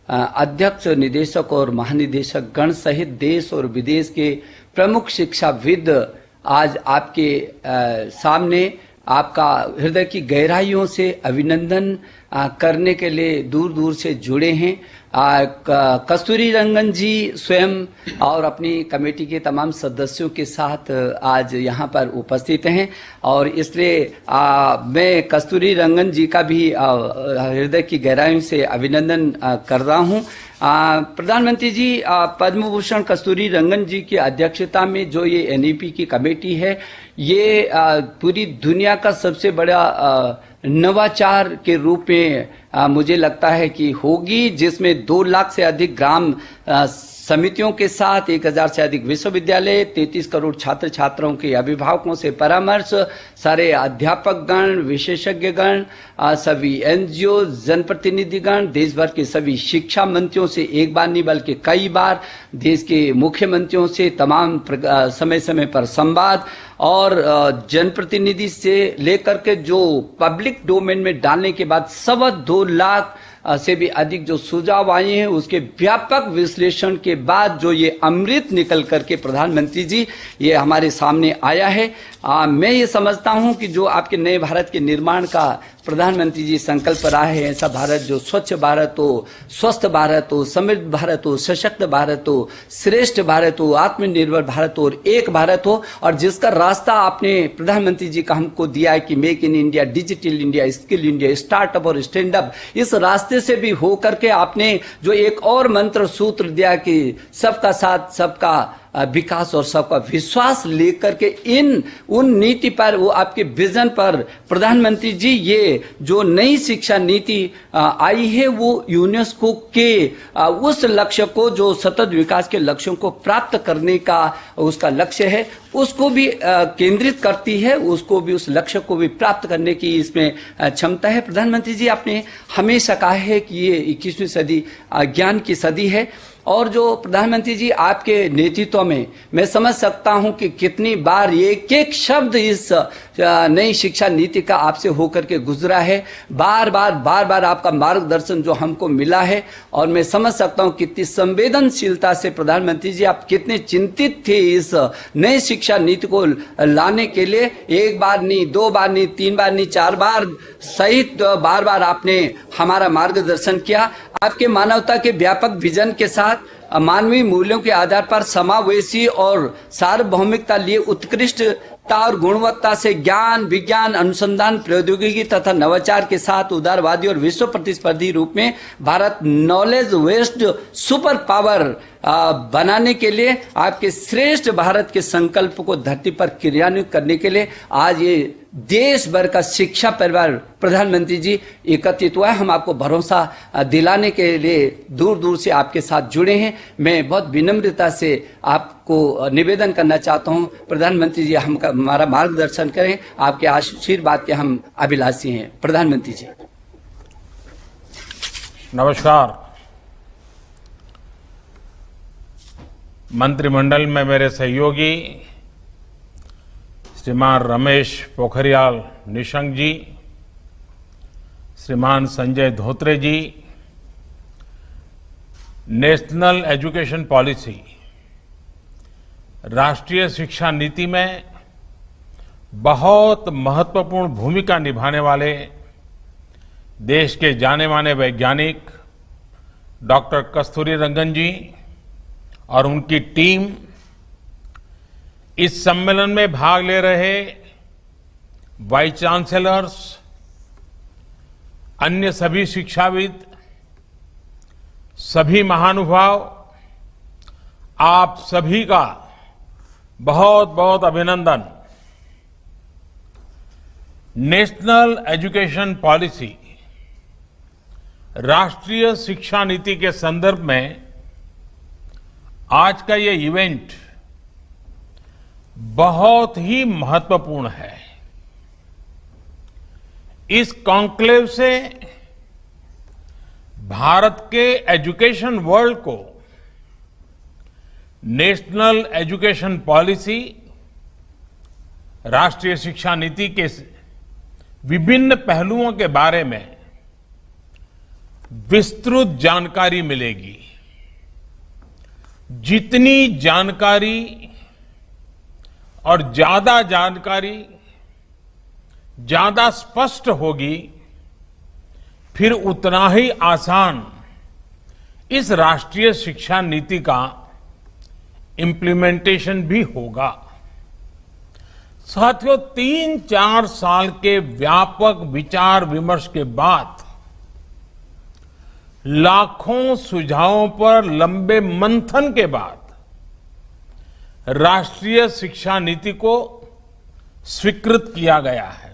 अध्यक्ष, निदेशक और महानिदेशक गण सहित देश और विदेश के प्रमुख शिक्षाविद आज आपके सामने आपका हृदय की गहराइयों से अभिनंदन करने के लिए दूर दूर से जुड़े हैं। कस्तूरी रंगन जी स्वयं और अपनी कमेटी के तमाम सदस्यों के साथ आज यहाँ पर उपस्थित हैं और इसलिए मैं कस्तूरी रंगन जी का भी हृदय की गहराइयों से अभिनंदन कर रहा हूँ। प्रधानमंत्री जी, पद्म भूषण कस्तूरी रंगन जी की अध्यक्षता में जो ये एनईपी की कमेटी है, ये पूरी दुनिया का सबसे बड़ा नवाचार के रूप में मुझे लगता है कि होगी, जिसमें 2 लाख से अधिक ग्राम समितियों के साथ 1000 से अधिक विश्वविद्यालय, 33 करोड़ छात्र छात्राओं के अभिभावकों से परामर्श, सारे अध्यापक गण, विशेषज्ञ गण, सभी एनजीओ, जनप्रतिनिधिगण, देश भर के सभी शिक्षा मंत्रियों से एक बार नहीं बल्कि कई बार, देश के मुख्यमंत्रियों से तमाम समय समय पर संवाद और जनप्रतिनिधि से लेकर के जो पब्लिक डोमेन में डालने के बाद 2.25 लाख से भी अधिक जो सुझाव आए हैं, उसके व्यापक विश्लेषण के बाद जो ये अमृत निकल करके प्रधानमंत्री जी ये हमारे सामने आया है। मैं ये समझता हूं कि जो आपके नए भारत के निर्माण का प्रधानमंत्री जी संकल्प रहा है, ऐसा भारत जो स्वच्छ भारत हो, स्वस्थ भारत हो, समृद्ध भारत हो, सशक्त भारत हो, श्रेष्ठ भारत हो, आत्मनिर्भर भारत हो और एक भारत हो, और जिसका रास्ता आपने प्रधानमंत्री जी का हमको दिया है कि make in India, digital India, skill India, startup और स्टैंड अप, इस रास्ते से भी होकर के आपने जो एक और मंत्र सूत्र दिया कि सबका साथ, सबका विकास और सबका विश्वास लेकर के उन नीति पर, वो आपके विजन पर प्रधानमंत्री जी ये जो नई शिक्षा नीति आई है, वो यूनेस्को के उस लक्ष्य को, जो सतत विकास के लक्ष्यों को प्राप्त करने का उसका लक्ष्य है, उसको भी केंद्रित करती है, उसको भी, उस लक्ष्य को भी प्राप्त करने की इसमें क्षमता है। प्रधानमंत्री जी, आपने हमेशा कहा है कि ये 21वीं सदी ज्ञान की सदी है, और जो प्रधानमंत्री जी आपके नेतृत्व में मैं समझ सकता हूं कि कितनी बार ये एक शब्द इस नई शिक्षा नीति का आपसे होकर के गुजरा है, बार बार आपका मार्गदर्शन जो हमको मिला है, और मैं समझ सकता हूं कितनी संवेदनशीलता से प्रधानमंत्री जी आप कितने चिंतित थे इस नई शिक्षा नीति को लाने के लिए। 1 बार नहीं, 2 बार नहीं, 3 बार नहीं, 4 बार सहित बार आपने हमारा मार्गदर्शन किया। आपके मानवता के व्यापक विजन के साथ मानवीय मूल्यों के आधार पर समावेशी और सार्वभौमिकता लिए उत्कृष्टता और गुणवत्ता से ज्ञान, विज्ञान, अनुसंधान, प्रौद्योगिकी तथा नवाचार के साथ उदारवादी और विश्व प्रतिस्पर्धी रूप में Bharat knowledge based super power बनाने के लिए, आपके श्रेष्ठ भारत के संकल्प को धरती पर क्रियान्वित करने के लिए आज ये देश भर का शिक्षा परिवार प्रधानमंत्री जी एकत्रित हुआ है। हम आपको भरोसा दिलाने के लिए दूर दूर से आपके साथ जुड़े हैं। मैं बहुत विनम्रता से आपको निवेदन करना चाहता हूं, प्रधानमंत्री जी हमारा मार्गदर्शन करें, आपके आशीर्वाद के हम अभिलाषी हैं। प्रधानमंत्री जी नमस्कार। मंत्रिमंडल में मेरे सहयोगी श्रीमान रमेश पोखरियाल निशंक जी, श्रीमान संजय धोत्रे जी, नेशनल एजुकेशन पॉलिसी, राष्ट्रीय शिक्षा नीति में बहुत महत्वपूर्ण भूमिका निभाने वाले देश के जाने माने वैज्ञानिक डॉक्टर कस्तूरी रंगन जी और उनकी टीम, इस सम्मेलन में भाग ले रहे वाइस चांसलर्स, अन्य सभी शिक्षाविद, सभी महानुभाव, आप सभी का बहुत बहुत अभिनंदन। नेशनल एजुकेशन पॉलिसी, राष्ट्रीय शिक्षा नीति के संदर्भ में आज का ये इवेंट बहुत ही महत्वपूर्ण है। इस कॉन्क्लेव से भारत के एजुकेशन वर्ल्ड को नेशनल एजुकेशन पॉलिसी, राष्ट्रीय शिक्षा नीति के विभिन्न पहलुओं के बारे में विस्तृत जानकारी मिलेगी। जितनी जानकारी और ज्यादा जानकारी ज्यादा स्पष्ट होगी, फिर उतना ही आसान इस राष्ट्रीय शिक्षा नीति का इम्प्लीमेंटेशन भी होगा। साथियों, 3-4 साल के व्यापक विचार विमर्श के बाद लाखों सुझावों पर लंबे मंथन के बाद राष्ट्रीय शिक्षा नीति को स्वीकृत किया गया है।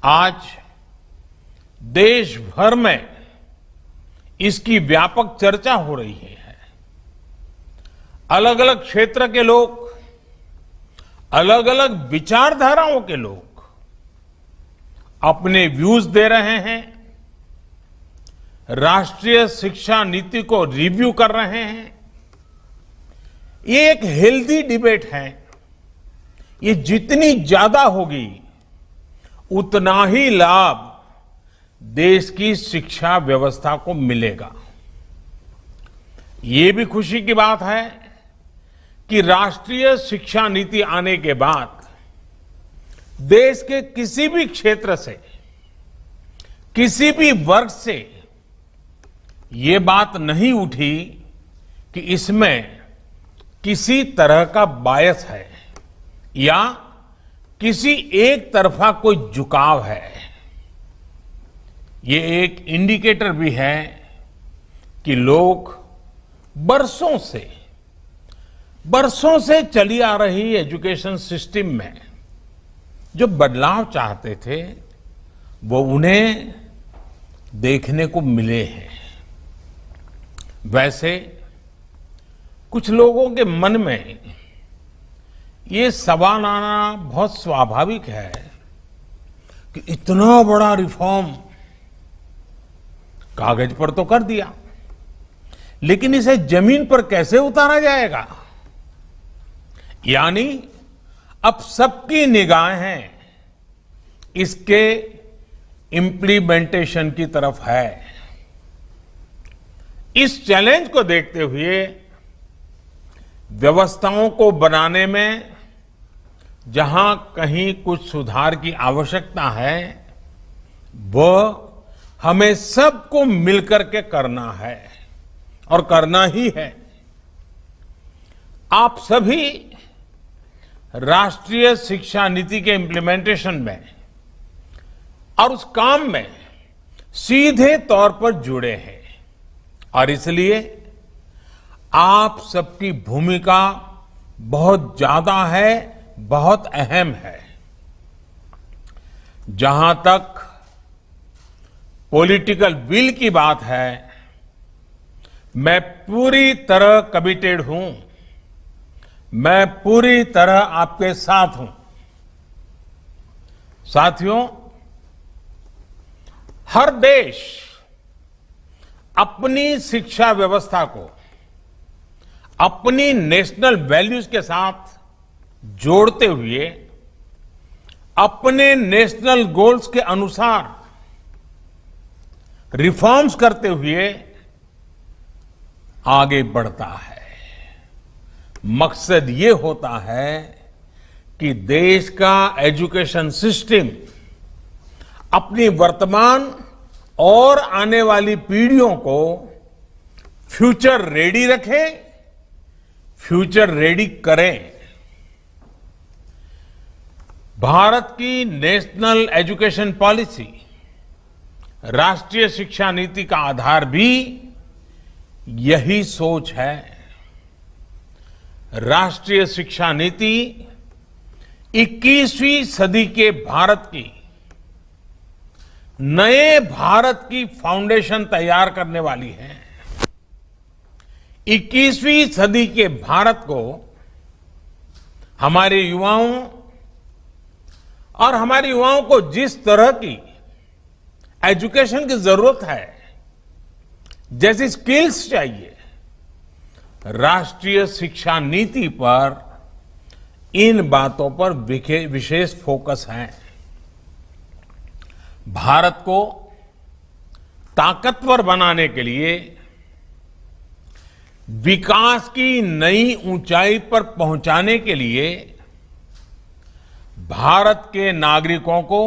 आज देश भर में इसकी व्यापक चर्चा हो रही है। अलग अलग क्षेत्र के लोग, अलग अलग विचारधाराओं के लोग अपने व्यूज दे रहे हैं, राष्ट्रीय शिक्षा नीति को रिव्यू कर रहे हैं। ये एक हेल्दी डिबेट है। ये जितनी ज्यादा होगी उतना ही लाभ देश की शिक्षा व्यवस्था को मिलेगा। ये भी खुशी की बात है कि राष्ट्रीय शिक्षा नीति आने के बाद देश के किसी भी क्षेत्र से, किसी भी वर्ग से ये बात नहीं उठी कि इसमें किसी तरह का बायस है या किसी एक तरफा कोई झुकाव है। ये एक इंडिकेटर भी है कि लोग बरसों से चली आ रही एजुकेशन सिस्टम में जो बदलाव चाहते थे वो उन्हें देखने को मिले हैं। वैसे कुछ लोगों के मन में ये सवाल आना बहुत स्वाभाविक है कि इतना बड़ा रिफॉर्म कागज पर तो कर दिया, लेकिन इसे जमीन पर कैसे उतारा जाएगा? यानी अब सबकी निगाहें इसके इम्प्लीमेंटेशन की तरफ है। इस चैलेंज को देखते हुए व्यवस्थाओं को बनाने में जहां कहीं कुछ सुधार की आवश्यकता है, वह हमें सबको मिलकर के करना है और करना ही है। आप सभी राष्ट्रीय शिक्षा नीति के इम्प्लीमेंटेशन में और उस काम में सीधे तौर पर जुड़े हैं और इसलिए आप सबकी भूमिका बहुत ज्यादा है, बहुत अहम है। जहां तक पॉलिटिकल विल की बात है, मैं पूरी तरह कमिटेड हूं, मैं पूरी तरह आपके साथ हूं। साथियों, हर देश अपनी शिक्षा व्यवस्था को अपनी नेशनल वैल्यूज के साथ जोड़ते हुए अपने नेशनल गोल्स के अनुसार रिफॉर्म्स करते हुए आगे बढ़ता है। मकसद ये होता है कि देश का एजुकेशन सिस्टम अपनी वर्तमान और आने वाली पीढ़ियों को फ्यूचर रेडी रखे, फ्यूचर रेडी करें। भारत की नेशनल एजुकेशन पॉलिसी, राष्ट्रीय शिक्षा नीति का आधार भी यही सोच है। राष्ट्रीय शिक्षा नीति 21वीं सदी के भारत की, नए भारत की फाउंडेशन तैयार करने वाली है। 21वीं सदी के भारत को हमारे युवाओं और हमारे युवाओं को जिस तरह की एजुकेशन की जरूरत है, जैसी स्किल्स चाहिए, राष्ट्रीय शिक्षा नीति पर इन बातों पर विशेष फोकस है। भारत को ताकतवर बनाने के लिए, विकास की नई ऊंचाई पर पहुंचाने के लिए भारत के नागरिकों को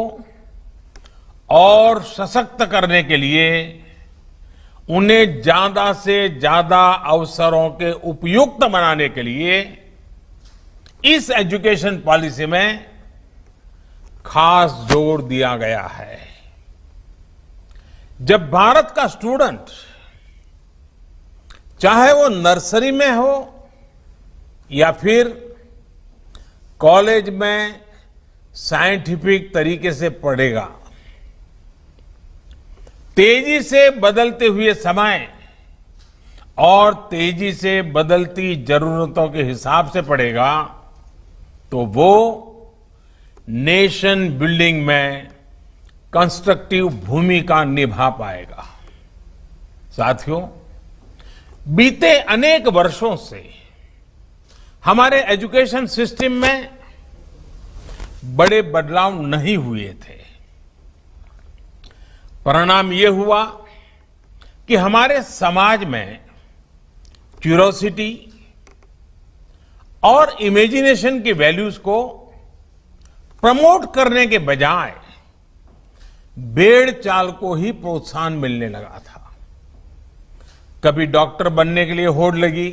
और सशक्त करने के लिए, उन्हें ज्यादा से ज्यादा अवसरों के उपयुक्त बनाने के लिए इस एजुकेशन पॉलिसी में खास जोर दिया गया है। जब भारत का स्टूडेंट, चाहे वो नर्सरी में हो या फिर कॉलेज में साइंटिफिक तरीके से पढ़ेगा, तेजी से बदलते हुए समय और तेजी से बदलती जरूरतों के हिसाब से पढ़ेगा, तो वो नेशन बिल्डिंग में कंस्ट्रक्टिव भूमिका निभा पाएगा। साथियों, बीते अनेक वर्षों से हमारे एजुकेशन सिस्टम में बड़े बदलाव नहीं हुए थे। परिणाम ये हुआ कि हमारे समाज में क्यूरोसिटी और इमेजिनेशन की वैल्यूज को प्रमोट करने के बजाय भेड़ चाल को ही प्रोत्साहन मिलने लगा था। कभी डॉक्टर बनने के लिए होड़ लगी,